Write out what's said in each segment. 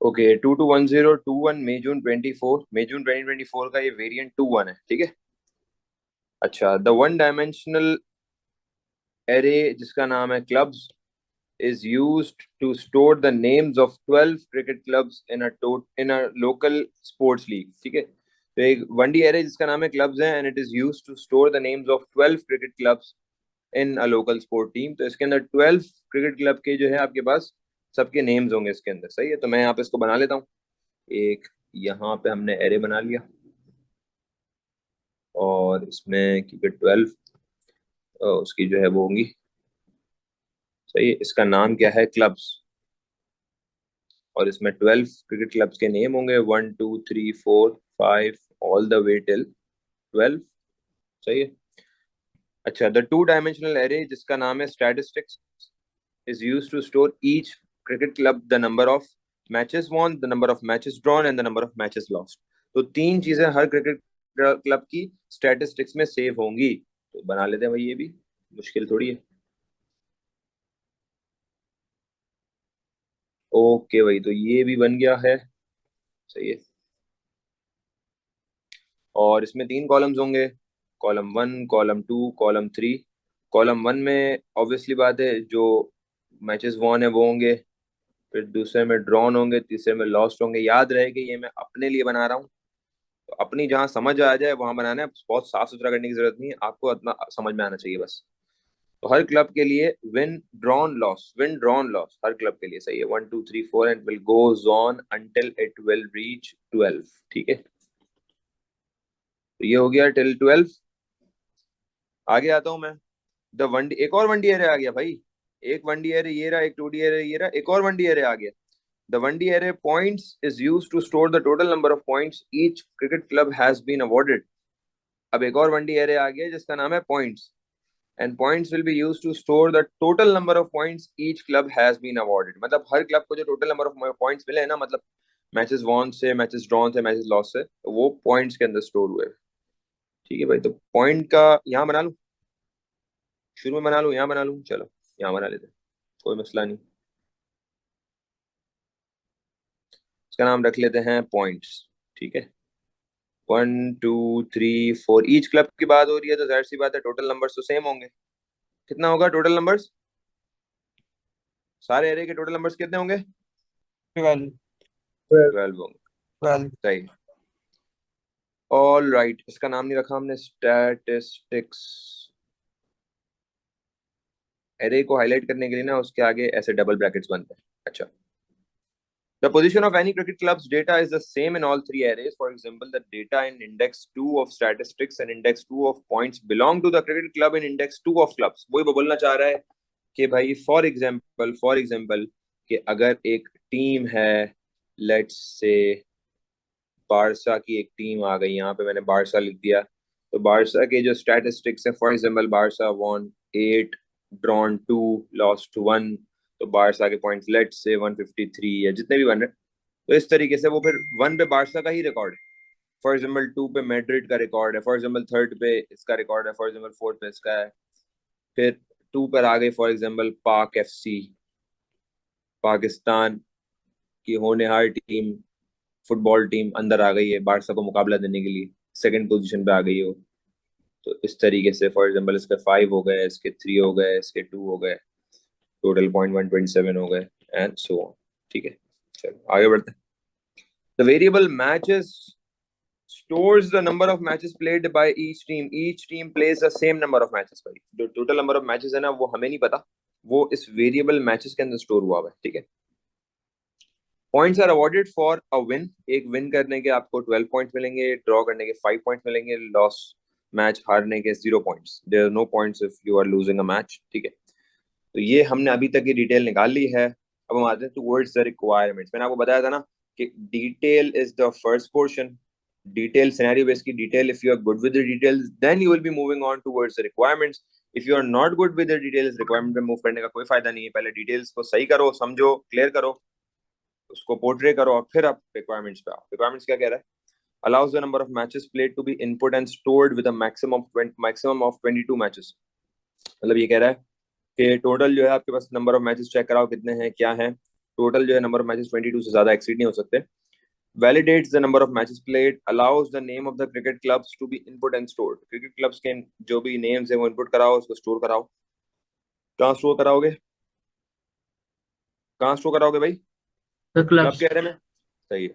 Okay 221021 मई जून 2024 का ये variant 21 है, ठीक है। अच्छा, द वन डायमेंशनल एरे जिसका नाम है clubs is used to store the names of 12 cricket clubs in a local sports league, ठीक है। तो एक वन डी एरे जिसका नाम है क्लब्स है, and it is used to store the names of 12 cricket clubs in a local sport team. तो इसके अंदर 12 क्रिकेट क्लब के जो है आपके पास सबके नेम्स होंगे इसके अंदर, सही है। तो मैं यहाँ पे इसको बना लेता हूँ। एक यहाँ पे हमने एरे बना लिया, और इसमें क्योंकि 12 उसकी जो है वो होंगी, सही है। इसका नाम क्या है, क्लब्स, और इसमें 12 क्रिकेट क्लब्स के नेम होंगे, 1 2 3 4 5 ऑल द वे टिल 12, सही है। अच्छा, द टू डायमेंशनल एरे जिसका नाम है statistics is used to store each cricket club the number of matches won, the number of matches drawn and the number of matches lost। तो तीन चीजें हर cricket club की स्टैटिस्टिक्स में save होंगी। तो बना लेते हैं भाई, ये भी मुश्किल थोड़ी है। ओके भाई, तो ये भी बन गया है, सही है। और इसमें तीन कॉलम्स होंगे, कॉलम 1, कॉलम 2, कॉलम 3। कॉलम 1 में ऑब्वियसली बात है जो मैचेस वॉन है वो होंगे, फिर दूसरे में ड्रॉन होंगे, तीसरे में लॉस्ट होंगे। याद रहे कि ये मैं अपने लिए बना रहा हूँ, तो अपनी जहाँ समझ आ जाए वहां बनाना है, बहुत साफ सुथरा करने की जरूरत नहीं है, आपको अपना समझ में आना चाहिए बस। तो हर क्लब के लिए विन ड्रॉन लॉस हर क्लब के लिए, सही है। 1 2 3 4 and will goes on until it will reach 12, ठीक है। तो ये हो गया टिल 12। आगे आता हूं मैं। द वन एक और वन डी एरे आ गया भाई। एक वन डी एरे ये रहा, एक टू डी एरे ये रहा, एक और वन डी एरे आ गया। The one D array points is used to store the total number of points each cricket club has been awarded. अब एक और वन डी एरे आ गया जिसका नाम है points, and points will be used to store the total number of points each club has been awarded. मतलब हर क्लब को जो टोटल नंबर ऑफ पॉइंट्स मिले हैं ना, मतलब मैचेस वॉन से, मैचेस ड्रॉन से, मैचेस लॉस से, तो वो पॉइंट्स के अंदर स्टोर हुए, ठीक है भाई। तो पॉइंट का यहाँ बना लूँ, शुरू में बना लूँ, यहाँ बना लूँ, चलो यहाँ बना लेते हैं, कोई मसला नहीं। इसका नाम रख लेते हैं पॉइंट्स, ठीक है। 1 2 3 4 ईच क्लब की बात हो रही है, तो जाहिर सी बात है टोटल नंबर्स तो सेम होंगे। कितना होगा टोटल नंबर्स, सारे एरे के टोटल नंबर्स कितने होंगे? 12। 12 होंगे, 12। सही। ऑल राइट, इसका नाम नहीं रखा हमने स्टैटिस्टिक्स। एरे को हाईलाइट करने के लिए ना उसके आगे ऐसे डबल ब्रैकेट्स बनते हैं। अच्छा, the position of any cricket club's data is the same in all three arrays. For example, the data in index 2 of statistics and index 2 of points belong to the cricket club in index 2 of clubs। वही वो बोलना चाह रहा है कि भाई for example कि अगर एक टीम है, लेट्स से बारसा की एक टीम आ गई, यहाँ पे मैंने बारसा लिख दिया। तो बारसा के जो स्टैटिस्टिक्स है, for example Barca won 8, drawn 2, lost 1। तो बारसा के पॉइंट्स लेट्स से 153 या जितने भी बन रहे, तो इस तरीके से वो फिर 1 पे बारसा का ही रिकॉर्ड है, फॉर एग्जाम्पल 2 पे मैड्रिड का रिकॉर्ड है, फॉर एग्जाम्पल 3 पे इसका रिकॉर्ड है, फॉर एग्जाम्पल 4 पे इसका है। फिर 2 पर आ गई फॉर एग्जाम्पल पाक एफसी, पाकिस्तान की होनहार टीम, फुटबॉल टीम अंदर आ गई है बारसा को मुकाबला देने के लिए, सेकंड पोजीशन पे आ गई हो। तो इस तरीके से फॉर एग्जाम्पल इसके 5 हो गए, इसके 3 हो गए, इसके 2 हो गए, टोटल पॉइंट 127 हो गए, एंड सो ऑन, ठीक है। चलो आगे बढ़ते हैं। The variable matches stores the number of matches played by each team। each team plays the same number of matches। भाई जो टोटल नंबर ऑफ मैचेस है ना वो हमें नहीं पता, वो इस वेरिएबल मैचेस के अंदर स्टोर हुआ हुआ है, ठीक है। Points are awarded for a win. एक विन करने के आपको 12 पॉइंट्स मिलेंगे, ड्रॉ करने के 5 पॉइंट्स मिलेंगे, लॉस मैच हारने के 0 points. There are no points if you are losing a match, ठीक है। तो ये हमने अभी तक की डिटेल निकाल ली है। अब हम आते हैं टुवर्ड्स द रिक्वायरमेंट्स। मैंने आपको बताया था ना कि detail is the first portion, detail scenario based की detail. If you are good with the details then you will be moving on towards the requirements. If you are not good with the details, requirement पे move करने का कोई फायदा नहीं है। पहले details को सही करो, समझो, क्लियर करो, उसको पोर्ट्रे करो, और फिर आप रिक्वायरमेंट्स पे आओ। रिक्वायरमेंट्स क्या कह रहा है? Allows the number of matches played to be input and stored with a maximum of 22 matches. मतलब ये कह रहा है कि टोटल जो है आपके पास नंबर ऑफ मैचेस चेक कराओ कितने हैं, क्या है, टोटल जो है नंबर ऑफ मैचेस 22 से ज्यादा एक्सीड नहीं हो सकते। Validates the number of matches played, allows the name of the cricket clubs to be input and stored. Cricket clubs के जो भी नेम्स है वो इनपुट कराओ, उसको स्टोर कराओ। कहाँ स्टोर कराओगे, कहाँ स्टोर कराओगे भाई? The club clubs. के एरिया में, सही है।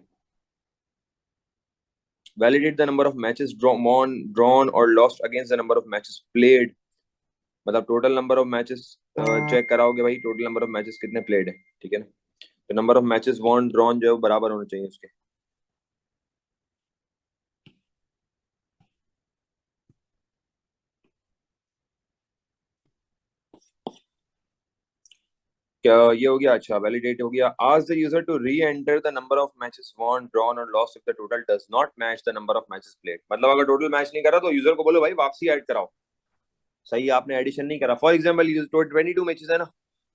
Validate the number of matches drawn और lost against the number of matches played. मतलब total number of matches check कराओगे भाई, टोटल नंबर ऑफ मैचेस कितने प्लेड है, ठीक है ना। तो number of matches won drawn जो है वो बराबर होने चाहिए उसके। क्या ये हो गया? अच्छा, वैलिडेट हो गया। Ask the user to re-enter the number of matches won drawn और lost if the total does not match the number of matches played. मतलब अगर टोटल मैच नहीं करा तो यूजर को बोलो भाई वापसी ऐड कराओ। सही है, आपने एडिशन नहीं करा। फॉर एग्जाम्पल 22 मैचेस है ना,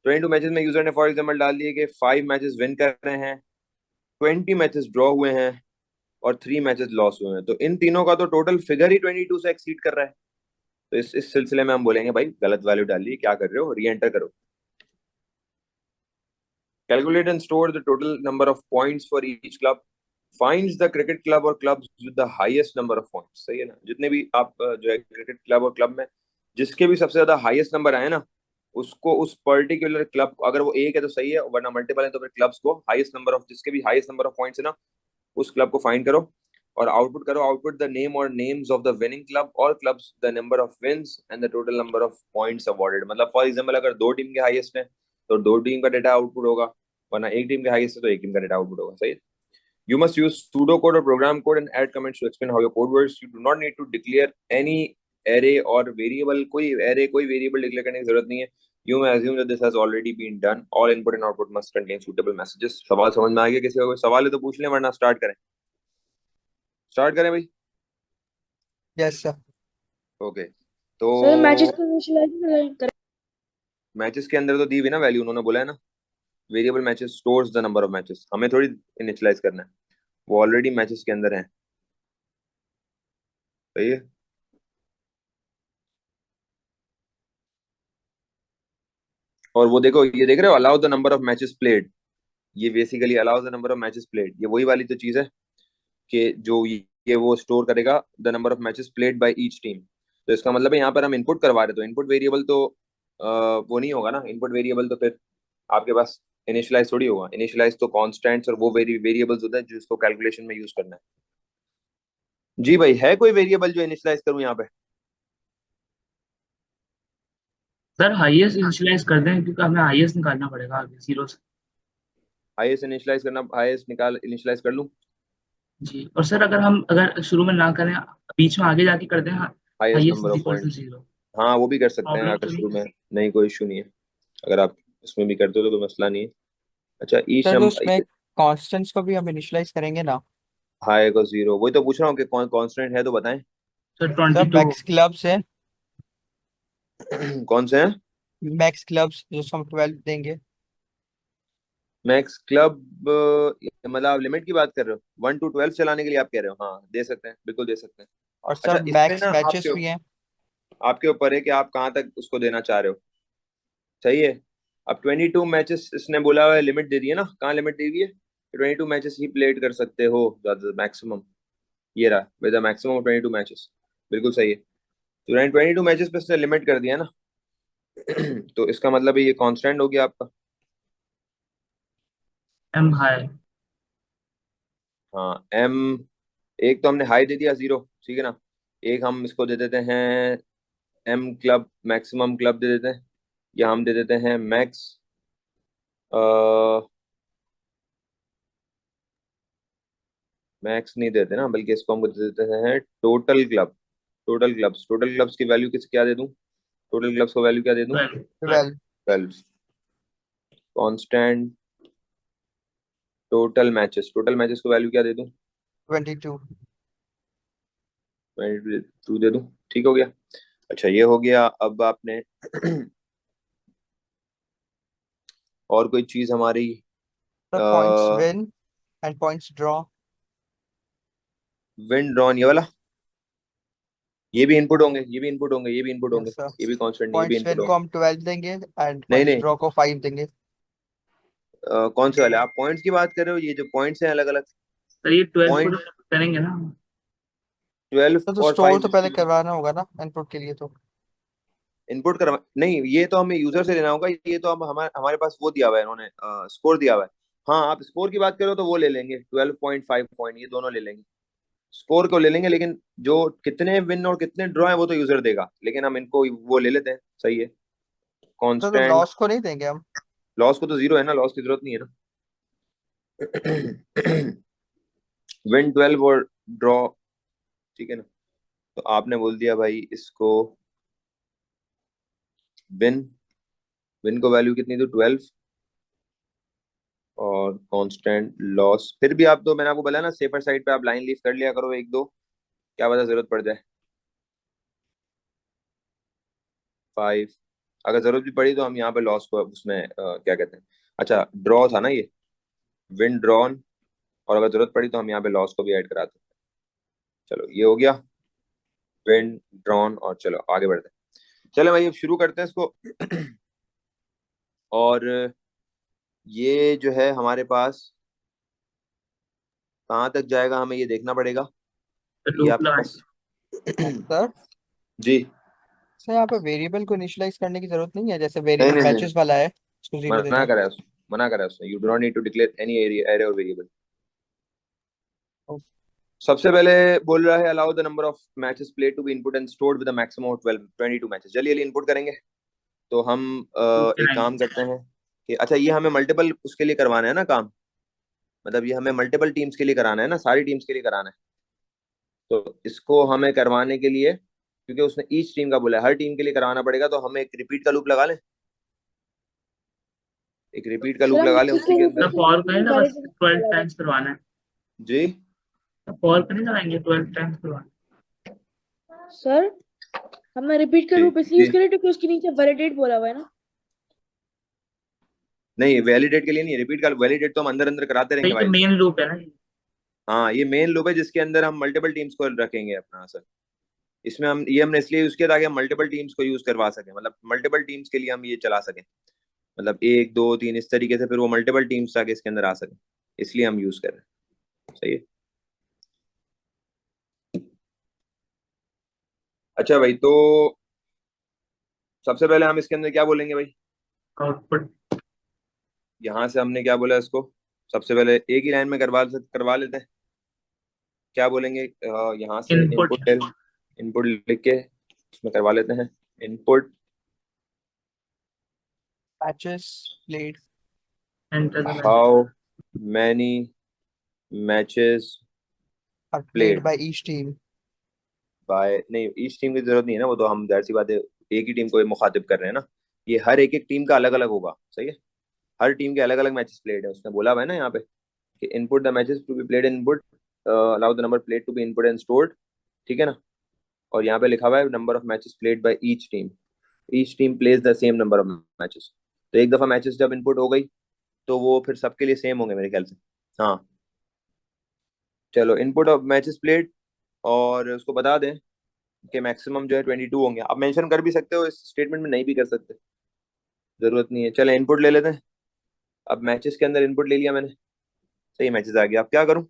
22 मैचेस में यूजर ने फॉर एग्जाम्पल डाल दिए कि 5 मैचेस विन कर रहे हैं, 20 मैचेस ड्रॉ हुए हैं और 3 मैचेस लॉस हुए हैं। तो इन तीनों का तो टोटल फिगर ही 22 से एक्सीड कर रहा है। तो इस सिलसिले में हम बोलेंगे भाई गलत वैल्यू डालिए, क्या कर रहे हो, री एंटर करो। Calculate and store the total number of points for each club. Finds the cricket club or clubs with the highest number of points। सही है ना, जितने भी आप जो है क्रिकेट क्लब और क्लब में जिसके भी सबसे ज्यादा हाईएस्ट नंबर आए ना, उसको उस पर्टिकुलर क्लब, अगर वो एक है तो सही है, वरना मल्टीपल है तो फिर क्लब्स को हाईएस्ट नंबर ऑफ, जिसके भी हाईएस्ट नंबर ऑफ पॉइंट्स है ना, उस क्लब को फाइंड करो और आउटपुट करो। आउटपुट द नेम और names of the winning club और clubs, the number of wins and the total number of points awarded. मतलब फॉर एग्जांपल अगर दो टीम के हाईएस्ट है तो दो टीम का डेटा आउटपुट होगा, वरना एक टीम के हाईएस्ट है तो एक टीम का डेटा आउटपुट होगा। सही है। You must use pseudocode or program code and add comments to explain how your code works. You do not need to declare any array or variable। कोई array कोई variable declare करने की जरूरत नहीं है। You may assume that this has already been done. All input and output must contain suitable messages। सवाल समझ में आ गया? किसी का कोई सवाल है तो पूछ लें, वरना स्टार्ट करें। स्टार्ट करें भाई। Yes sir. ओके, तो सर मैचेस को इनिशियलाइज करें। मैचेस के अंदर तो दी हुई ना वैल्यू, उन्होंने बोला है ना variable matches stores the number of matches, हमें थोड़ी इनिशियलाइज करना है, वो ऑलरेडी मैचेस के अंदर है। सही है। और वो देखो, ये देख रहे हो, allow the number of matches played. ये basically allow the number of matches played, ये वही वाली तो चीज है कि जो ये वो स्टोर करेगा the number of matches played by each team. तो इसका मतलब है यहाँ पर हम इनपुट करवा रहे, तो इनपुट वेरिएबल तो वो नहीं होगा ना। इनपुट वेरिएबल तो फिर आपके पास इनिशियलाइज थोड़ी होगा। इनिशियलाइज तो कॉन्स्टेंट्स और वो वेरिएबल्स होते हैं जिसको कैलकुलेशन में यूज करना है। जी भाई, है कोई वेरिएबल जो इनिशियलाइज करूँ यहाँ पे? सर हाईएस्ट इनिशियलाइज कर दें क्योंकि हमें हाईएस्ट निकालना पड़ेगा आगे जीरो से। हाईएस्ट इनिशियलाइज करना, हाईएस्ट निकाल इनिशियलाइज कर लूँ। जी, और सर अगर शुरू में ना करें, बीच में आगे जाके कर दें highest highest number is of equal two points, zero. हाँ वो भी कर सकते हैं प्रॉब्लम अगर तो नहीं शुरू है? में। नहीं, कोई इशू नहीं है, अगर आप इसमें भी करते हो तो कोई मसला नहीं है। अच्छा, ईच सर तो नंबर, उसमें कॉन्स्टेंट्स को भी हम इनिशियलाइज करेंगे ना। हाई को जीरो, वही तो पूछ रहा हूँ कि कौन कांस्टेंट है तो बताएं। Sir sir 22। मैक्स क्लब्स है। कौन से हैं? मैक्स क्लब्स जिसको हम 12 देंगे। मैक्स क्लब, मतलब आप लिमिट की बात कर रहे हो? 1 to 12 चलाने के लिए आप कह रहे हो? हाँ दे सकते हैं, बिल्कुल दे सकते हैं। और सर अच्छा, इसमें मैक्स ना मैचेस आपके भी हैं। आपके ऊपर है कि आप कहाँ तक उसको देना चाह रहे हो। सही है। अब 22 मैचेस इसने बोला हुआ है, लिमिट दे दी है ना, कहाँ लिमिट दी हुई है? 22 मैचेस ही प्लेड कर सकते हो ज्यादा, मैक्सिमम। ये रहा विद मैक्सिमम ऑफ 22 मैचेस, बिल्कुल सही है। तो 22 मैचेस पे इसने लिमिट कर दिया ना। तो इसका मतलब है ये कांस्टेंट हो गया आपका। M high. हाँ एम, एक तो हमने हाई दे दिया जीरो, ठीक है ना। एक हम इसको दे देते हैं एम क्लब, मैक्सिमम क्लब दे देते हैं, या हम दे देते हैं मैक्स, मैक्स नहीं देते ना, बल्कि इसको हम दे देते हैं टोटल क्लब। टोटल क्लब्स की वैल्यू किस क्या दे दूं? टोटल क्लब्स को वैल्यू क्या दे दूं? 12। 12। 12। कांस्टेंट टोटल मैचेस को वैल्यू क्या दे दूं? 22। 22 दे दूं, ठीक हो गया। अच्छा ये हो गया। अब आपने और कोई चीज हमारी, sir points win and points draw. Win drawn, ये वाला, ये भी इनपुट होंगे, ये भी इनपुट होंगे, ये भी इनपुट होंगे, यस सर। ये भी कांस्टेंट, ये भी पॉइंट्स इनपुट विन को होंगे। हम 12 देंगे एंड नहीं पॉइंट्स नहीं, ड्रॉ को 5 देंगे। कौन से वाले आप पॉइंट्स की बात कर रहे हो? ये जो पॉइंट्स हैं अलग अलग सर ये 12 को पॉइंट, करेंगे ना? 12 तो और स्टोर 5 तो पहले करवाना होगा ना इनपुट के लिए तो। इनपुट करवा नहीं, ये तो हमें यूजर से लेना होगा। ये तो हम हमारे हमारे पास वो दिया हुआ है इन्होंने, स्कोर दिया हुआ है। हाँ, आप स्कोर की बात करो तो वो ले लेंगे, 12.5 पॉइंट ये दोनों ले लेंगे, स्कोर को ले लेंगे। लेकिन जो कितने विन और कितने ड्रॉ है वो तो यूजर देगा, लेकिन हम इनको वो ले लेते हैं। सही है। तो कांस्टेंट लॉस को नहीं देंगे हम? लॉस को तो जीरो है ना, लॉस की जरूरत नहीं है ना। विन 12 और ड्रॉ, ठीक है ना। तो आपने बोल दिया भाई इसको विन, विन को वैल्यू कितनी थी 12, और कांस्टेंट लॉस। फिर भी आप तो, मैंने आपको बोला ना, सेफर साइड पे आप लाइन लीव कर लिया करो एक दो, क्या पता जरूरत पड़ जाए। 5, अगर जरूरत भी पड़ी तो हम यहाँ पे लॉस को उसमें क्या कहते हैं, अच्छा ड्रॉ था ना ये, विन ड्रॉन, और अगर जरूरत पड़ी तो हम यहाँ पे लॉस को भी ऐड कराते हैं। चलो ये हो गया विन ड्रॉन, और चलो आगे बढ़ते हैं। चलो भाई अब शुरू करते हैं इसको। और ये जो है हमारे पास कहाँ तक जाएगा हमें ये देखना पड़ेगा। तो ये लूप आपके लगा। पास सर जी, सर यहाँ पे वेरिएबल को इनिशियलाइज करने की जरूरत नहीं है, जैसे नहीं वेरिएबल नहीं नहीं, मैचेस वाला है उसको जीरो दे मना दें। करा है उसने, मना करा है उसने, you do not need to declare any array और वेरिएबल। सबसे पहले बोल रहा है allow the number of matches played to be input and stored with a maximum of 12 22 matches. जल्दी जल्दी इनपुट करेंगे। तो हम लूप एक चलाएंगे। काम करते हैं कि अच्छा ये हमें मल्टीपल उसके लिए करवाना है ना काम, मतलब ये हमें मल्टीपल टीम्स के लिए कराना है ना, सारी टीम्स के लिए कराना है। तो इसको हमें करवाने के लिए, क्योंकि उसने ईच टीम का बोला है, हर टीम के लिए कराना पड़ेगा, तो हम एक रिपीट का लूप लगा लें, एक रिपीट का सर लूप हम लगा लें किस उसी के तो अंदर। फॉर करें ना, बस वैलिडेट 12 टाइम्स करवाना है। जी तो फॉर करें लगाएंगे 12 टाइम्स करवाना सर हमने रिपीट का जी रूप इसलिए यूज जी, करें क्योंकि उसके नीचे वैलिडेट बोला हुआ है ना। नहीं वैलिडेट के लिए नहीं, रिपीट का वैलिडेट तो हम अंदर अंदर कराते है। रहेंगे ये तो भाई। मेन लूप है ना ये। हाँ ये मेन लूप है जिसके अंदर हम मल्टीपल टीम्स को रखेंगे अपना सर। इसमें हम ये हमने इसलिए यूज किया ताकि हम मल्टीपल टीम्स को यूज करवा सकें, मतलब मल्टीपल टीम्स के लिए हम ये चला सकें, मतलब एक दो तीन इस तरीके से, फिर वो मल्टीपल टीम्स ताकि इसके अंदर आ सके, इसलिए हम यूज कर रहे हैं। सही है। अच्छा भाई, तो सबसे पहले हम इसके अंदर क्या बोलेंगे भाई? आउटपुट यहाँ से हमने क्या बोला इसको, सबसे पहले एक ही लाइन में करवा लेते हैं। क्या बोलेंगे? यहाँ से इनपुट इनपुट, इनपुट लिख के इसमें करवा लेते हैं। Input matches played enter the value. How many matches are played played by each team. By, नहीं ईच टीम की जरूरत नहीं है ना, वो तो हम जाहिर सी बात है एक ही टीम को मुखातिब कर रहे हैं ना। ये हर एक एक टीम का अलग अलग होगा। सही है, हर टीम के अलग अलग मैचेस प्लेड है, उसने बोला हुआ है ना यहाँ पे कि input the matches to be played in input, allow the number played to be input and stored, ठीक है ना। और यहाँ पे लिखा हुआ है number of matches played by each team, each team plays the same number of matches. तो एक दफा मैचेस जब इनपुट हो गई तो वो फिर सबके लिए सेम होंगे मेरे ख्याल से। हाँ चलो, इनपुट ऑफ मैचेस प्लेड, और उसको बता दें कि मैक्सिमम जो है 22 होंगे। आप मेंशन कर भी सकते हो इस स्टेटमेंट में, नहीं भी कर सकते, जरूरत नहीं है। चले इनपुट ले लेते हैं। अब मैचेस के अंदर इनपुट ले लिया मैंने, सही मैचेस आ गया। अब क्या करूं?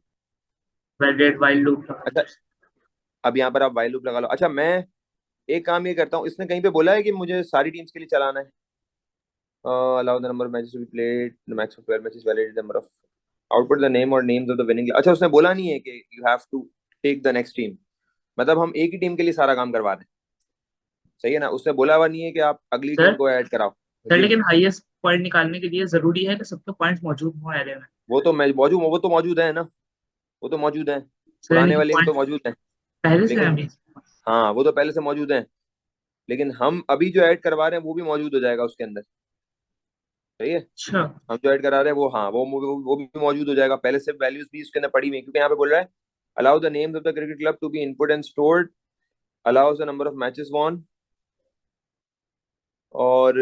वैलिडेट वाइल लूप लगा। अच्छा, अब यहाँ पर आप वाइल लूप लगा लो। अच्छा मैं एक काम ये करता हूँ, इसने कहीं पे बोला है कि मुझे सारी टीम्स के लिए चलाना है, allow the number of matches to be played the max of 12 matches, validate number of, output the name और नेम्स ऑफ द विनिंग। अच्छा उसने बोला नहीं है कि you have to take the next team, मतलब हम एक ही टीम के लिए सारा काम करवा दें। सही है ना, उसने बोला हुआ नहीं है कि आप अगली टीम सर को ऐड कराओ। सर जी, लेकिन हाईएस्ट पॉइंट निकालने के लिए जरूरी है कि सबके पॉइंट्स मौजूद हो एरे में। वो तो मौजूद है ना, वो तो मौजूद है, सर पुराने लेकिन वाले के तो पॉइंट मौजूद हैं। पहले से है लेकिन अभी। हाँ वो तो पहले से मौजूद हैं, लेकिन हम अभी जो ऐड करवा रहे हैं वो भी मौजूद हो जाएगा उसके अंदर। सही है, अच्छा। हम जो ऐड करा रहे हैं वो, हाँ वो भी मौजूद हो जाएगा। पहले से वैल्यूज भी उसके अंदर पड़ी हुई हैं, क्योंकि यहाँ पे बोल रहा है allow the names of the cricket club to be input and stored, allows the number of matches won, और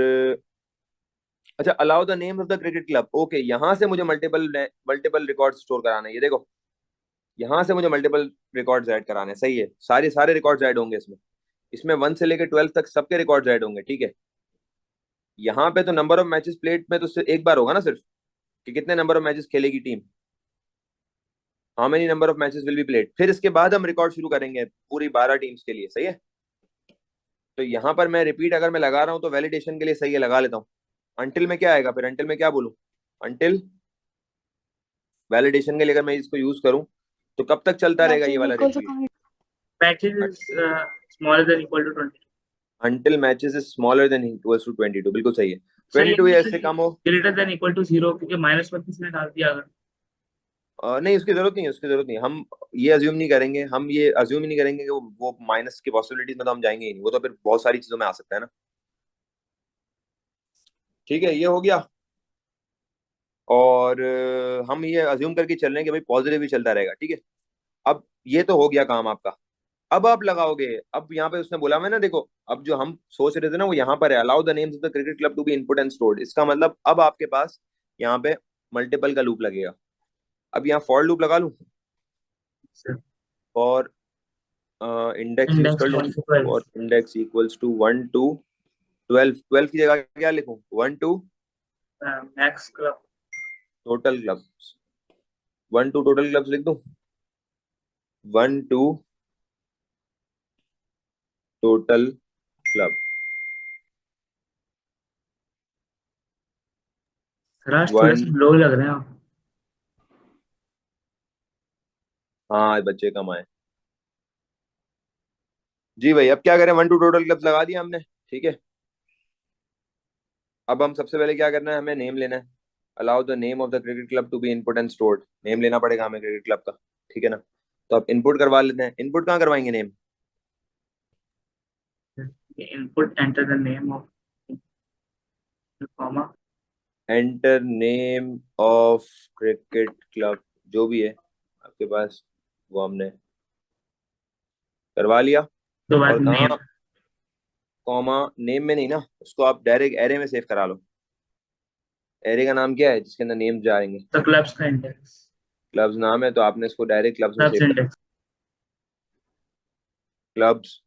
अच्छा allow the names of the cricket club. Okay, यहाँ से मुझे मल्टीपल मल्टीपल रिकॉर्ड स्टोर कराना है। ये देखो, यहाँ से मुझे मल्टीपल रिकॉर्ड्स ऐड कराने हैं। सही है, सारे सारे रिकॉर्ड्स ऐड होंगे इसमें, इसमें 1 से लेकर 12 तक सबके रिकॉर्ड्स ऐड होंगे। ठीक है, यहाँ पे तो नंबर ऑफ मैचेस प्लेड में तो सिर्फ एक बार होगा ना सिर्फ, कि कितने नंबर ऑफ मैचेस खेलेगी team, how many number of matches will be played. फिर इसके बाद हम रिकॉर्ड शुरू करेंगे पूरी 12 टीम्स के लिए, सही है। तो यहाँ पर मैं रिपीट अगर मैं लगा रहा हूँ तो वैलिडेशन के लिए सही है, लगा लेता हूँ। अंटिल में क्या आएगा फिर, अंटिल में क्या बोलूँ, अंटिल वैलिडेशन के लिए अगर मैं इसको यूज करूँ तो कब तक चलता रहेगा ये वाला repeat, Matches is smaller than equal to 22. Until matches is smaller than equals to 22, बिल्कुल सही है। सही 22 या है, इससे कम हो, greater than equal to 0 क्योंकि -32 में डाल दिया अगर। नहीं उसकी जरूरत नहीं है, उसकी जरूरत नहीं है। हम ये अज्यूम नहीं करेंगे, हम ये अज्यूम ही नहीं करेंगे कि वो माइनस की पॉसिबिलिटीज में तो हम जाएंगे ही नहीं, वो तो फिर बहुत सारी चीजों में आ सकता है ना। ठीक है, ये हो गया। और हम ये अज्यूम करके चल रहे हैं कि भाई पॉजिटिव ही चलता रहेगा, ठीक है। अब ये तो हो गया काम आपका। अब आप लगाओगे, अब यहाँ पे उसने बोला मैं ना, देखो अब जो हम सोच रहे थे ना वो यहाँ पर है, allow the names of the cricket club to be input and stored. इसका मतलब अब आपके पास यहाँ पे मल्टीपल का लूप लगेगा। अब यहाँ फॉर लूप लगा लूं, फॉर इंडेक्स यूज Index कर लूं, 1 to 12. For index equals to 1 to 12, 12 की जगह क्या लिखूं, 1 to Max club. Total clubs, 1 to total clubs लिख दूं, 1 to टोटल क्लब, राज थोड़े से लो लग रहे हैं आप। हाँ आज बच्चे कम आए जी भाई। अब क्या करें, 1 to टोटल क्लब्स लगा दिया हमने, ठीक है। अब हम सबसे पहले क्या करना है, हमें नेम लेना है। Allow the name of the cricket club to be input and stored, name लेना पड़ेगा हमें क्रिकेट क्लब का, ठीक है ना। तो अब इनपुट करवा लेते हैं। इनपुट कहाँ करवाएंगे name, Input, enter the name of comma. Enter name of cricket club, जो भी है आपके पास वो हमने करवा लिया। तो बाद और नेम कहाँ, कॉमा नेम में नहीं ना, उसको आप डायरेक्ट एरे में सेव करा लो। एरे का नाम क्या है जिसके अंदर नेम्स जाएंगे, द क्लब्स का इंडेक्स, क्लब्स नाम है, तो आपने इसको डायरेक्ट क्लब्स में क्लब्स सेव कर, इंडेक्स। क्लब्स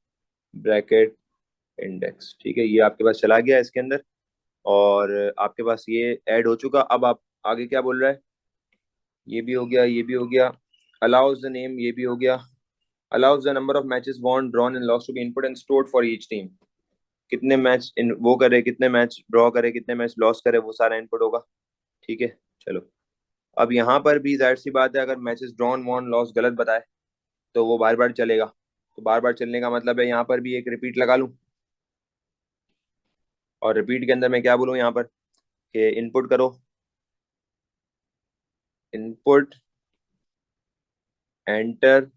ब्रैकेट इंडेक्स, ठीक है। ये आपके पास चला गया इसके अंदर और आपके पास ये ऐड हो चुका। अब आप आगे क्या बोल रहा है, ये भी हो गया, ये भी हो गया, अलाउज द नेम, ये भी हो गया, allows the number of matches won drawn and lost to be input and stored for each team. कितने मैच इन वो करे, कितने मैच ड्रॉ करे, कितने मैच लॉस करे, वो सारा इनपुट होगा, ठीक है। चलो अब यहाँ पर भी जाहिर सी बात है, अगर मैचेस ड्रॉन वॉन लॉस गलत बताए तो वो बार बार चलेगा। तो बार बार चलने का मतलब है यहाँ पर भी एक रिपीट लगा लूँ, और रिपीट के अंदर मैं क्या बोलूँ यहाँ पर कि इनपुट करो, input enter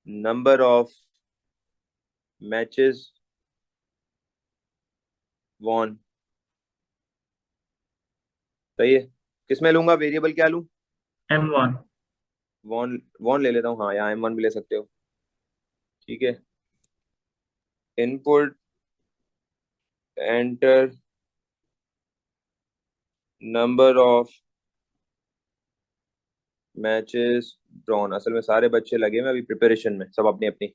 number of matches won, सही है। किसमें लूंगा, वेरिएबल क्या लूँ, M1. वॉन, वॉन ले लेता हूँ, हाँ यहाँ M1 भी ले सकते हो, ठीक है। Input enter number of matches drawn. असल में सारे बच्चे लगे हुए अभी प्रिपरेशन में, सब अपनी अपनी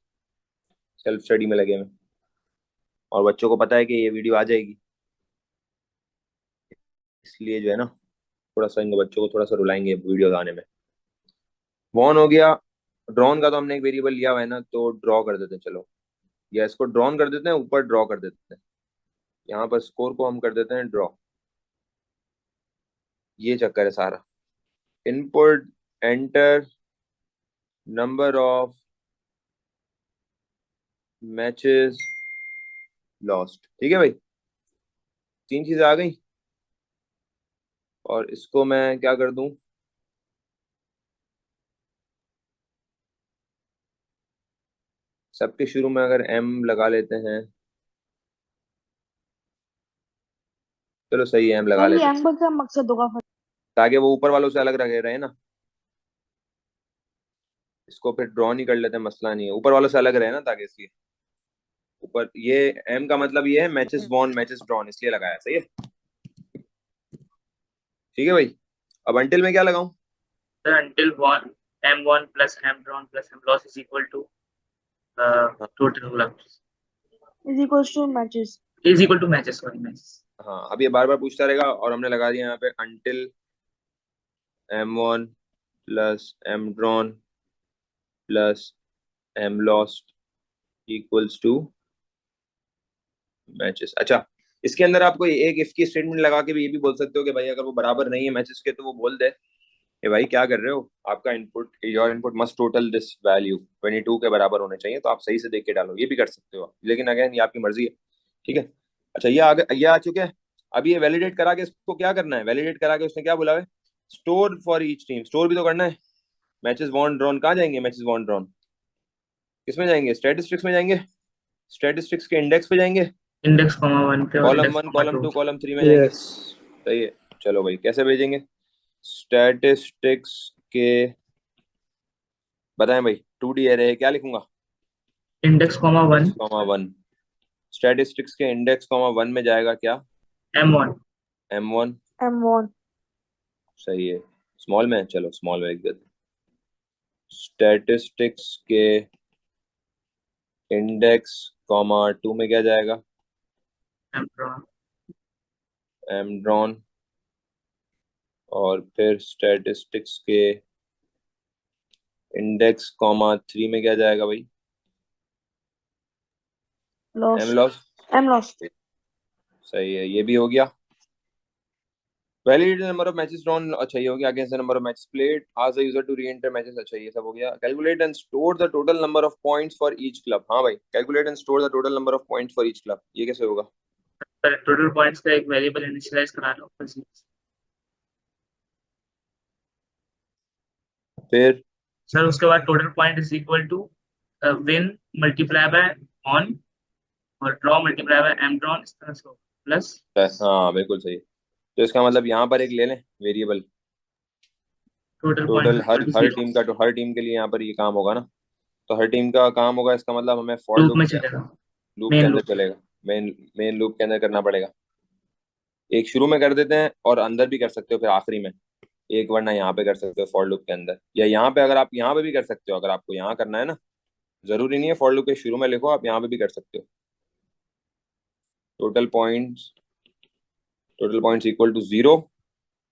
सेल्फ स्टडी में लगे हुए, और बच्चों को पता है कि ये वीडियो आ जाएगी, इसलिए जो है ना थोड़ा सा इन बच्चों को थोड़ा सा रुलाएंगे वीडियो आने में। वॉन हो गया, ड्रॉन का तो हमने एक वेरिएबल लिया हुआ है ना, तो ड्रॉ कर देते हैं, चलो या इसको ड्रॉन कर देते हैं, ऊपर ड्रॉ कर देते हैं, यहाँ पर स्कोर को हम कर देते हैं ड्रॉ, ये चक्कर है सारा। Input enter number of matches lost, ठीक है भाई, 3 चीजें आ गई। और इसको मैं क्या कर दूं, सबके शुरू में अगर M लगा लेते हैं, चलो सही है M लगा लेते हैं, एम का क्या मकसद होगा फिर? ताकि वो ऊपर वालों से अलग रहे ना। इसको फिर ड्रॉ नहीं कर लेते, मसला नहीं है, ऊपर वालों से अलग रहे ना, ताकि इसलिए ऊपर ये M का मतलब ये है मैचेस वॉन मैचेस ड्रॉन, इसलिए लगाया, सही है, ठीक है भाई। अब अंटिल में क्या लगाऊं, The until one M1 plus M drawn plus M loss is equal to total clubs is equals two matches. is equal to matches, sorry, matches. हाँ, अब ये बार बार पूछता रहेगा और हमने लगा दिया यहाँ पे until m1 plus m drawn plus m lost equals to matches. अच्छा, इसके अंदर आपको एक इफ की स्टेटमेंट लगा के भी ये भी बोल सकते हो कि भाई अगर वो बराबर नहीं है मैचेस के तो वो बोल दे कि भाई क्या कर रहे हो, आपका input, your input must total this value 22 के बराबर होने चाहिए, तो आप सही से देख के डालो, ये भी कर सकते हो, लेकिन अगेन ये आपकी मर्जी है। ठीक है। अच्छा, ये आ चुके हैं। अब ये वैलिडेट करा के इसको क्या करना है, वैलिडेट करा के उसने क्या बोला है, store for each team, store भी तो करना है। मैचेस वॉन ड्रॉन कहाँ जाएंगे, मैचेस वॉन ड्रॉन किसमें जाएंगे, स्टैटिस्टिक्स में जाएंगे, स्टैटिस्टिक्स के इंडेक्स पे जाएंगे, इंडेक्स कॉमा 1 पे और column index 1 comma column 2। 2 column 3 में जाएंगे। Yes. सही है। चलो भाई, कैसे भेजेंगे, स्टैटिस्टिक्स के, बताएं भाई, 2D एरे है, क्या लिखूंगा, index comma 1 index comma 1, statistics के इंडेक्स कॉमा 1 में जाएगा क्या, m1। m1। M1 सही है, स्मॉल में, चलो स्मॉल में लिख देते, स्टैटिस्टिक्स के इंडेक्स कॉमा 2 में क्या जाएगा, m drawn। m ड्रॉन, और फिर स्टैटिस्टिक्स के इंडेक्स कॉमा 3 में क्या जाएगा भाई, m lost loss. M lost सही है, ये भी हो गया। Validate number of matches drawn, अच्छा ये हो गया। Against the number of matches played, ask the user to re-enter matches, अच्छा ये सब हो गया। Calculate and store the total number of points for each club, हाँ भाई, calculate and store the total number of points for each club, ये कैसे होगा, टोटल पॉइंट्स का एक वेरिएबल इनिशियलाइज करा लो बस। फिर सर उसके बाद total point is equal to win multiply by on और draw multiply by M drawn, इस तरह से प्लस। हाँ बिल्कुल सही। तो इसका मतलब यहाँ पर एक ले लें वेरिएबल, टोटल टोटल पॉइंट हर टीम का, तो हर टीम के लिए यहाँ पर ये काम होगा ना, तो हर टीम का काम होगा, इसका मतलब हमें फॉर लूप लूप में चलेगा, लूप के मेन अंदर लूप। चलेगा, मेन मेन लूप के अंदर करना पड़ेगा। एक शुरू में कर देते हैं और अंदर भी कर सकते हो फिर आखिरी में एक, वरना यहाँ पे कर सकते हो फॉर लूप के अंदर, या यहाँ पे, अगर आप यहाँ पे भी कर सकते हो, अगर आपको यहाँ करना है ना, जरूरी नहीं है फॉर लूप के शुरू में लिखो, आप यहाँ पे भी कर सकते हो। Total points, total points equal to 0।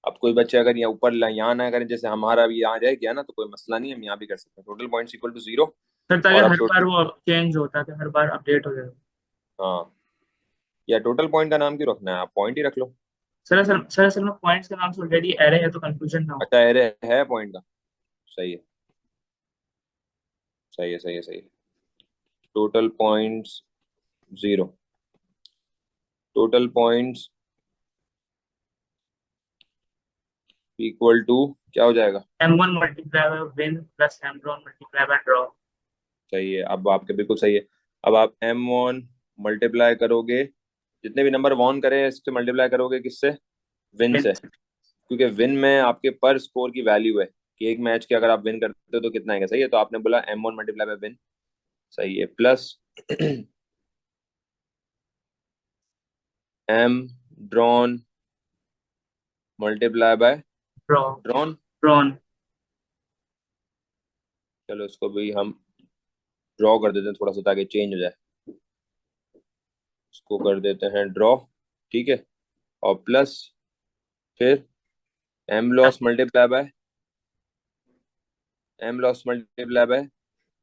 अब कोई बच्चे अगर यहाँ ऊपर यहाँ ना करें, जैसे हमारा भी यहाँ जाए क्या ना, तो कोई मसला नहीं है, हम यहाँ भी कर सकते हैं। Total points equal to 0। Sir ताकि और अब हर बार वो चेंज होता है, हर बार अपडेट हो जाएगा। हाँ, या टोटल पॉइंट का नाम क्यों रखना है, आप पॉइंट ही रख लो। सर असल में पॉइंट्स का नाम से ऑलरेडी एरे है तो कंफ्यूजन ना हो। अच्छा, एरे है पॉइंट का, सही है, सही है, सही है, सही है। Total points 0, total points equal to क्या हो जाएगा, m1 multiply by win plus m draw multiply by draw. सही है, अब आपके बिल्कुल सही है। अब आप m1 मल्टीप्लाई करोगे, जितने भी नंबर वॉन करे इससे मल्टीप्लाई करोगे किससे, विन से, क्योंकि विन में आपके पर स्कोर की वैल्यू है कि एक मैच के अगर आप विन करते हो तो कितना आएगा, सही है, तो आपने बोला m1 मल्टीप्लाई बाय विन, सही है, plus m drawn multiply by draw drawn. Drawn. चलो इसको भी हम ड्रॉ कर देते हैं थोड़ा सा ताकि चेंज हो जाए, इसको कर देते हैं ड्रॉ, ठीक है, और प्लस फिर M loss multiply by, M loss multiply by,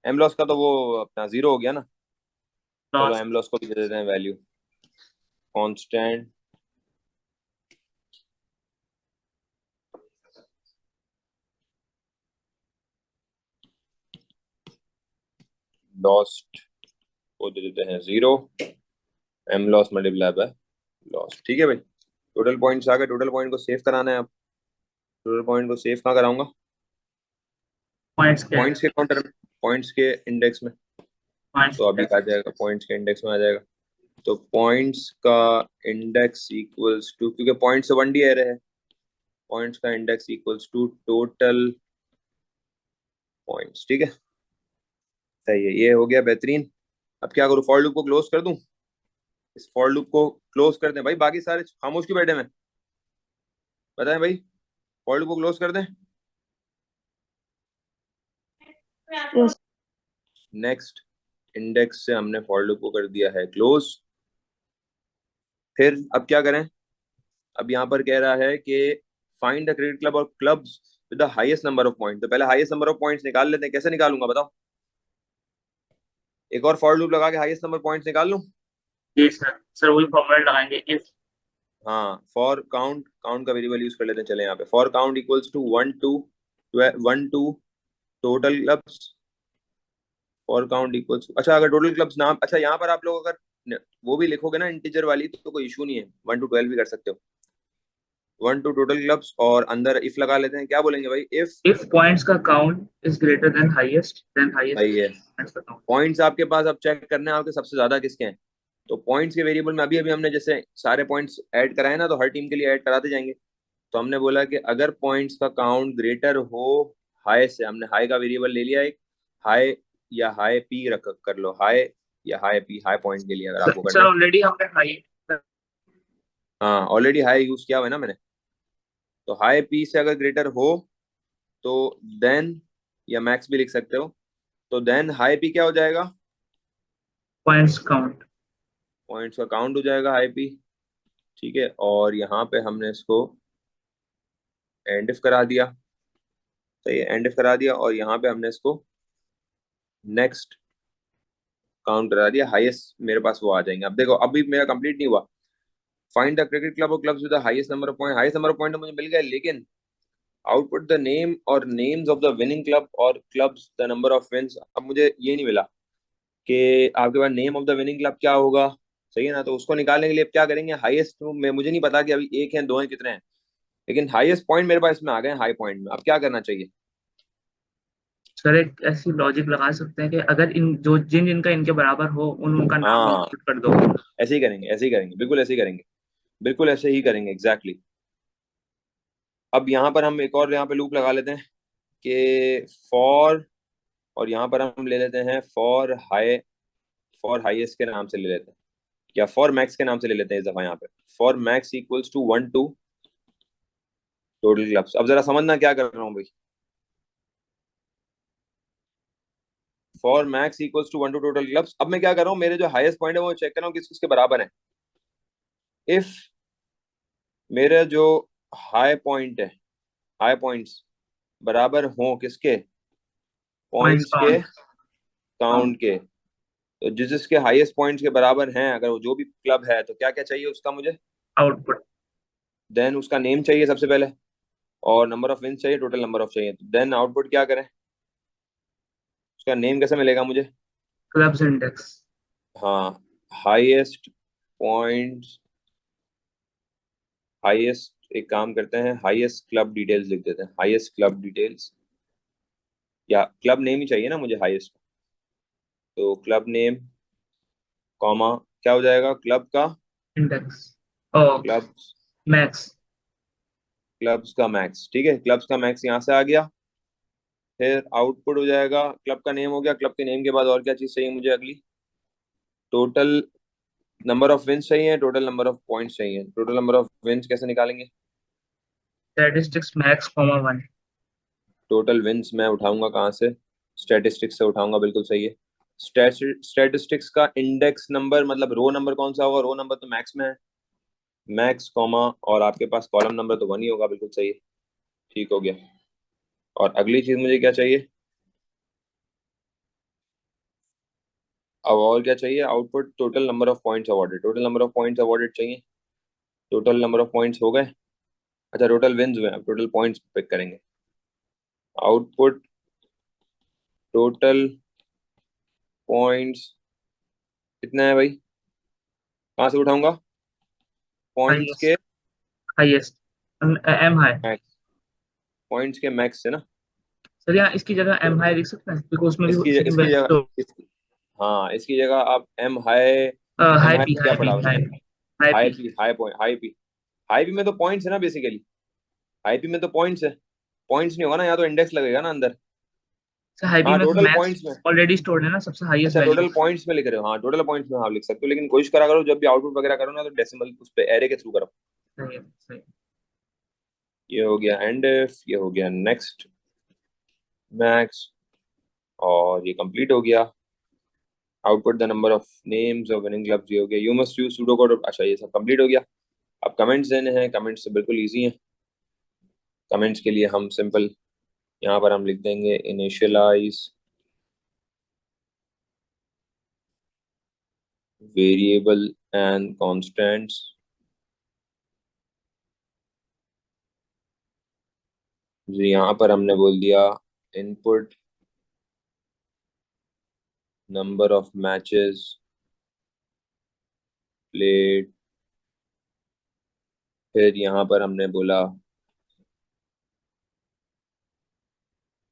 M loss का तो वो अपना 0 हो गया ना, चलो लॉस। एम लॉस को भी दे देते हैं वैल्यू कांस्टेंट लॉस्ट को दे देते हैं 0, M loss multiply by loss, ठीक है भाई। टोटल पॉइंट्स आ गए, टोटल पॉइंट को सेव कराना है अब, टोटल पॉइंट को सेव कहाँ कराऊंगा, पॉइंट्स के पॉइंट्स के काउंटर में, पॉइंट्स के इंडेक्स में, पॉइंट्स तो अभी आ जाएगा, पॉइंट्स के इंडेक्स में आ जाएगा। तो पॉइंट्स का इंडेक्स इक्वल्स टू, क्योंकि पॉइंट से 1D एरे है, पॉइंट्स का index equals to total points, ठीक है, सही है, ये हो गया बेहतरीन। अब क्या करूँ, फॉर लूप को क्लोज कर दूं, इस फॉर लूप को क्लोज कर दें भाई, बाकी सारे खामोश क्यों बैठे हैं, बताएं भाई, फॉर लूप को क्लोज कर दें। Yes नेक्स्ट इंडेक्स से हमने फॉर लूप को कर दिया है क्लोज, फिर अब क्या करें, अब यहाँ पर कह रहा है कि फाइंड द क्रिकेट क्लब और clubs with the highest number of point. तो पहले हाईएस्ट नंबर ऑफ पॉइंट्स निकाल लेते हैं। कैसे निकालूंगा बताओ? एक और फॉर लूप लगा के हाईएस्ट नंबर पॉइंट्स निकाल लूं? जी सर, सर वही फॉर्मूला लगाएंगे इफ। हाँ, फॉर काउंट, काउंट का वेरिएबल यूज कर लेते हैं। चले यहाँ पे for count equals to 1 2 total clubs. For count equals, अच्छा अगर टोटल क्लब्स नाम, अच्छा यहाँ पर आप लोग अगर वो भी लिखोगे ना इंटीजर वाली, तो कोई इशू नहीं है, 1 to 12 भी कर सकते हो। 1 to टोटल क्लब्स और अंदर इफ लगा लेते हैं। क्या बोलेंगे भाई? इफ पॉइंट्स का count is greater than highest सही है। पॉइंट्स का काउंट। पॉइंट्स आपके पास अब चेक करने हैं आपके सबसे ज्यादा किसके हैं। तो पॉइंट्स के वेरिएबल में अभी अभी हमने जैसे सारे पॉइंट्स ऐड कराए ना, तो हर टीम के लिए ऐड कराते जाएंगे। तो हमने बोला कि अगर पॉइंट्स का काउंट ग्रेटर हो हाई से, हमने हाई का वेरिएबल ले लिया एक, हाई या हाई पी रख कर लो, हाई या हाई पी, हाई पॉइंट के लिए अगर आपको सर करना है। ऑलरेडी हमने हाई। हाँ, ऑलरेडी हाई यूज किया हुआ है ना मैंने। तो हाई पी से अगर ग्रेटर हो तो देन, या मैक्स भी लिख सकते हो, तो देन हाई पी क्या हो जाएगा? Points count. पॉइंट्स का काउंट हो जाएगा हाई पी। ठीक है, और यहाँ पे हमने इसको एंड इफ करा दिया। सही है, एंड इफ करा दिया, और यहाँ पे हमने इसको नेक्स्ट काउंट करा दिया। हाईएस्ट मेरे पास वो आ जाएंगे। अब देखो, अभी मेरा कंप्लीट नहीं हुआ। फाइंड द क्रिकेट क्लब और clubs with the highest number of point. Highest number of point तो मुझे मिल गए, लेकिन आउटपुट द नेम और names of the winning club और clubs the number of wins. अब मुझे ये नहीं मिला कि आपके पास name of the winning club क्या होगा। सही है ना? तो उसको निकालने के लिए अब क्या करेंगे, हाईएस्ट में मुझे नहीं पता कि अभी एक है, दो है, कितने हैं, लेकिन हाईएस्ट पॉइंट मेरे पास इसमें आ गए, हाई पॉइंट में। अब क्या करना चाहिए? सर एक ऐसी लॉजिक लगा सकते हैं कि अगर इन जो जिनका इनके बराबर हो उनका नाम हाँ, इंक्लूड कर दो। ऐसे ही करेंगे, ऐसे ही करेंगे, बिल्कुल ऐसे ही करेंगे, बिल्कुल ऐसे ही करेंगे, एग्जैक्टली। अब यहाँ पर हम एक और यहाँ पे लूप लगा लेते हैं कि फॉर, और यहाँ पर हम ले लेते हैं फॉर हाई, फॉर हाईएस्ट के नाम से ले लेते हैं, या फॉर मैक्स के नाम से ले लेते हैं इस दफा। यहाँ पे for max equals to 1 2 total clubs. अब जरा समझना क्या कर रहा हूँ भाई। For max equals to 1 2 total clubs. अब मैं क्या कर रहा हूँ, मेरे जो हाईएस्ट पॉइंट है वो चेक कर रहा हूँ किस किसके बराबर है। इफ मेरे जो हाई पॉइंट है, हाई पॉइंट्स बराबर हो किसके? पॉइंट्स पॉइंट्स के काउंट। काउंट के। तो जिस जिसके हाईएस्ट पॉइंट्स के बराबर हैं, अगर वो जो भी क्लब है, तो क्या क्या चाहिए उसका मुझे? आउटपुट। देन उसका नेम चाहिए सबसे पहले, और नंबर ऑफ विंस चाहिए, टोटल नंबर ऑफ चाहिए। देन आउटपुट क्या करें, उसका नेम कैसे मिलेगा मुझे? Clubs index. हाँ, हाईएस्ट पॉइंट्स, हाईएस्ट, एक काम करते हैं, हाईएस्ट क्लब डिटेल्स लिख देते हैं, हाईएस्ट क्लब डिटेल्स, या क्लब नेम ही चाहिए ना मुझे हाईएस्ट। तो क्लब नेम कॉमा क्या हो जाएगा, क्लब का, इंडेक्स ओ क्लब्स, मैक्स। क्लब्स का मैक्स। ठीक है, क्लब्स का मैक्स यहाँ से आ गया। फिर आउटपुट हो जाएगा, क्लब का नेम हो गया, क्लब के नेम के बाद और क्या चीज चाहिए मुझे अगली? टोटल नंबर ऑफ विंस चाहिए, टोटल नंबर ऑफ पॉइंट्स चाहिए। टोटल नंबर ऑफ विंस कैसे निकालेंगे? Statistics max comma 1। Total wins मैं उठाऊंगा कहाँ से? स्टैटिस्टिक्स से उठाऊंगा, बिल्कुल सही है। स्टैटिस्टिक्स का इंडेक्स नंबर मतलब रो नंबर कौन सा होगा? रो नंबर तो मैक्स में है, मैक्स कॉमा, और आपके पास कॉलम नंबर तो 1 ही होगा, बिल्कुल सही है। ठीक हो गया। और अगली चीज मुझे क्या चाहिए? अब और क्या चाहिए? Output total number of points awarded, total number of points awarded चाहिए। टोटल नंबर ऑफ पॉइंट्स हो गए। अच्छा, टोटल विंस हुए, अब टोटल पॉइंट्स पिक करेंगे। आउटपुट टोटल पॉइंट्स कितना है भाई? कहाँ से उठाऊंगा? पॉइंट्स के highest. Highest M high. Max, points के मैक्स से ना। सर यहाँ इसकी जगह तो एम हाई लिख सकते हैं क्योंकि उसमें इसकी भी इसकी वैल्यू जगह तो हाँ, इसकी जगह आप M high, M high high P क्या हाई पी पढ़ा हाई उसने? High high P. P, high point, high P. High P में तो पॉइंट्स है ना बेसिकली, हाई पी में तो पॉइंट्स है। पॉइंट्स नहीं होगा ना, यहाँ तो इंडेक्स लगेगा ना अंदर। सर हाई पी हाँ, में तो टोटल मैक्स पॉइंट्स में। ऑलरेडी स्टोर्ड है ना, सबसे हाईएस्ट अच्छा, वैल्यू। टोटल पॉइंट्स में लिख रहे हो? हाँ, टोटल पॉइंट्स में आप लिख सकते हो, लेकिन कोशिश करा करो जब भी आउटपुट वगैरह करो ना, तो डेसिमल उस पे एरे के थ्रू करो। सही है, सही। ये हो गया एंड, ये हो गया नेक्स्ट मैक्स, और ये कंप्लीट हो गया। Output the number of names of winning clubs, ये हो गया। You must use pseudo code. अच्छा, ये सब कंप्लीट हो गया। अब कमेंट्स देने हैं। कमेंट्स तो बिल्कुल इजी हैं। कमेंट्स के लिए हम सिंपल यहाँ पर हम लिख देंगे इनिशियलाइज वेरिएबल एंड कॉन्स्टेंट्स। यहाँ पर हमने बोल दिया input number of matches played. फिर यहाँ पर हमने बोला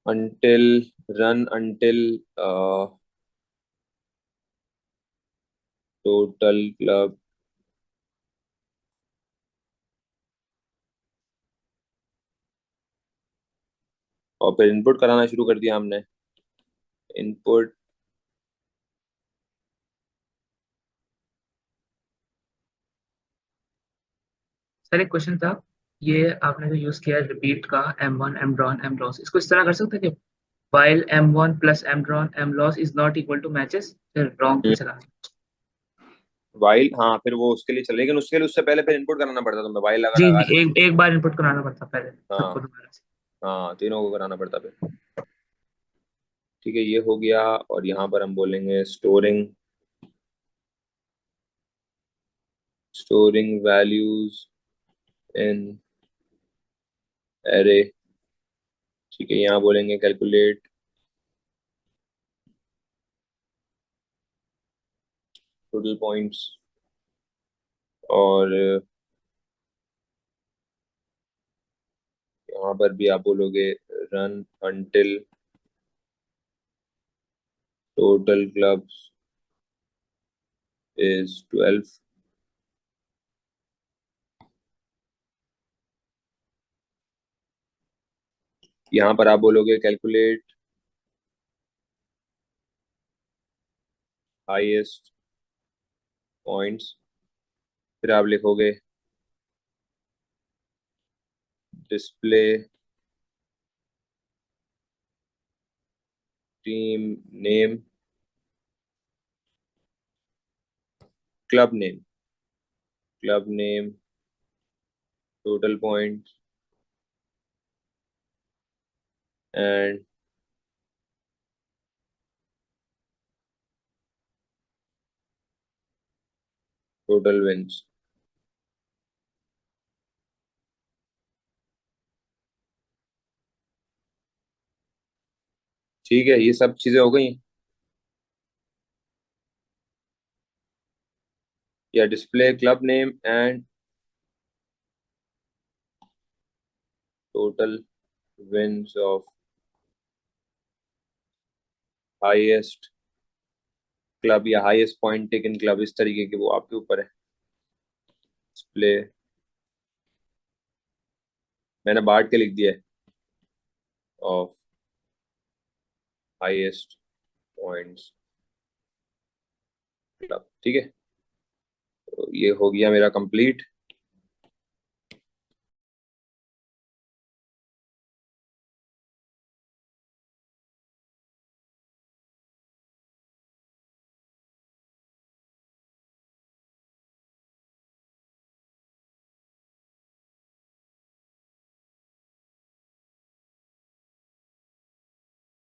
until run until total club और फिर इनपुट कराना शुरू कर दिया हमने। इनपुट सर एक क्वेश्चन था, ये आपने जो यूज किया रिपीट का m1 m drawn m loss, इसको इस तरह कर सकते हैं कि while m1 plus m drawn m loss is not equal to matches, फिर wrong पे चला। वाइल, हाँ फिर वो उसके लिए चले, लेकिन उसके लिए उससे पहले फिर इनपुट कराना पड़ता तुम्हें। वाइल अगर जी लगा जी, देते एक बार इनपुट कराना पड़ता पहले हाँ सबको दोबारा से। हाँ, तीनों को कराना पड़ता फिर। ठीक है, ये हो गया। और यहाँ पर हम बोलेंगे स्टोरिंग वैल्यूज इन एरे। ठीक है, यहाँ बोलेंगे कैलकुलेट टोटल पॉइंट्स। और यहाँ पर भी आप बोलोगे run until total clubs is 12। यहाँ पर आप बोलोगे कैलकुलेट हाईएस्ट पॉइंट्स। फिर आप लिखोगे display team name club name total points and total wins. ठीक है, ये सब चीजें हो गई। या display club name and total wins of highest club या हाईएस्ट पॉइंट टेकन क्लब, इस तरीके के, वो आपके ऊपर है। डिस्प्ले मैंने बांट के लिख दिया है ऑफ हाईएस्ट पॉइंट्स क्लब। ठीक है, तो ये हो गया मेरा कंप्लीट।